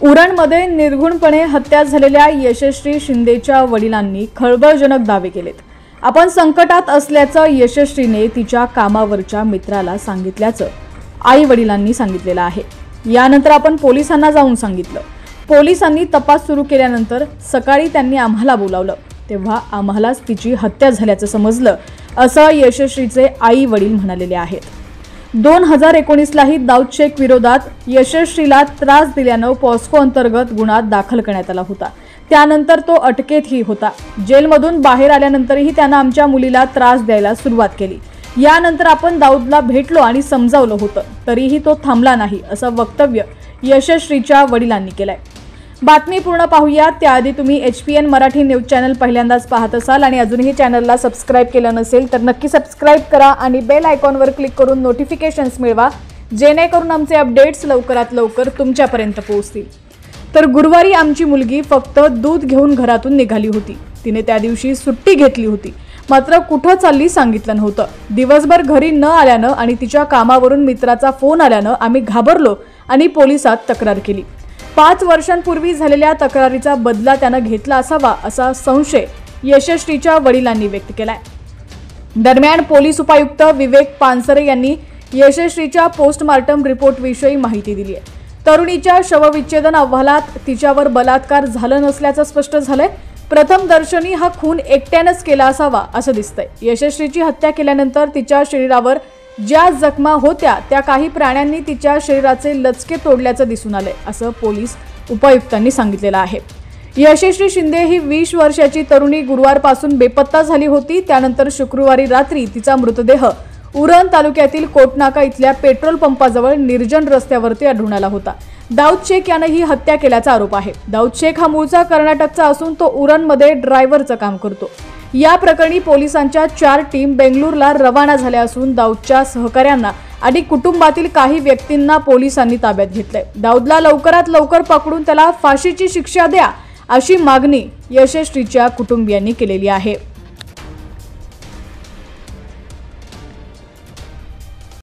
उरणमध्ये निर्घुणपणे हत्या झालेल्या यशश्री शिंदेच्या वडिलांनी खळबळजनक दावे केलेत। आपण संकटात असल्याचं यशश्रीने तिच्या कामावरच्या मित्राला सांगितल्याचं आई वडिलांनी सांगितलेलं आहे। यानंतर आपण पोलिसांना जाऊन सांगितलं। पोलिसांनी तपास सुरू केल्यानंतर सकाळी त्यांनी आम्हाला बोलावलं, तेव्हा आम्हालाच तिची हत्या झाल्याचं समजलं, असं यशश्रीचे आई वडील म्हणालेले आहेत। 2019लाही दाऊद शेख विरोधात यशश्रीला त्रास दिल्यानं पॉस्को अंतर्गत गुन्हा दाखल करण्यात आला होता। त्यानंतर तो अटकेतही होता। जेलमधून बाहेर आल्यानंतरही त्यानं आमच्या मुलीला त्रास द्यायला सुरुवात केली। यानंतर आपण दाऊदला भेटलो आणि समजावलं होतं, तरीही तो थांबला नाही, असं वक्तव्य यशश्रीच्या वडिलांनी केलंय। बातमी पूर्ण पाहूया त्याआधी तुम्ही HPN मराठी न्यूज चॅनल पहिल्यांदाच पाहत असाल आणि अजूनही चॅनलला सबस्क्राइब केलं नसेल तर नक्की सबस्क्राइब करा आणि बेल आयकॉनवर क्लिक करून नोटिफिकेशन्स मिळवा, जेणेकरून आमचे अपडेट्स लवकरात लवकर तुमच्यापर्यंत पोहोचतील। तर गुरुवारी आमची मुलगी फक्त दूध घेऊन घरातून निघाली होती। तिने त्या दिवशी सुट्टी घेतली होती, मात्र कुठं चालली सांगितलं नव्हतं। दिवसभर घरी न आल्यानं आणि तिच्या कामावरून मित्राचा फोन आल्यानं आम्ही घाबरलो आणि पोलिसात तक्रार केली। 5 वर्षांपूर्वी झालेल्या तक्रारीचा बदला त्यानं घेतला असावा असा संशय यशश्रीच्या वडिलांनी व्यक्त केलाय। दरम्यान पोलीस उपायुक्त विवेक पानसरे यांनी यशश्रीच्या पोस्टमार्टम रिपोर्टविषयी माहिती दिली आहे। तरुणीच्या शवविच्छेदन अहवालात तिच्यावर बलात्कार झाला नसल्याचं स्पष्ट झालंय। प्रथम दर्शनी हा खून एकट्यानेच केला असावा असं दिसतंय। यशश्रीची हत्या केल्यानंतर तिच्या शरीरावर ज्या जखमा होत्या त्या काही प्राण्यांनी तिच्या शरीराचे लचके तोडल्याचं दिसून आलंय, असं पोलीस उपायुक्तांनी सांगितलेलं आहे। यशश्री शिंदे ही 20 वर्षाची तरुणी गुरुवारपासून बेपत्ता झाली होती। त्यानंतर शुक्रवारी रात्री तिचा मृतदेह उरण तालुक्यातील कोटनाका इथल्या पेट्रोल पंपाजवळ निर्जन रस्त्यावरती आढळून आला होता। दाऊद शेख यानं ही हत्या केल्याचा आरोप आहे। दाऊद शेख हा मूळचा कर्नाटकचा असून तो उरणमध्ये ड्रायव्हरचं काम करतो। या प्रकरणी पोलिसांच्या 4 टीम बेंगळूरला रवाना झाल्या असून दाऊदच्या सहकाऱ्यांना आणि कुटुंबातील काही व्यक्तींना पोलिसांनी ताब्यात घेतलंय। दाऊदला लवकरात लवकर पकडून त्याला फाशीची शिक्षा द्या अशी मागणी यशश्रीच्या कुटुंबियांनी केलेली आहे।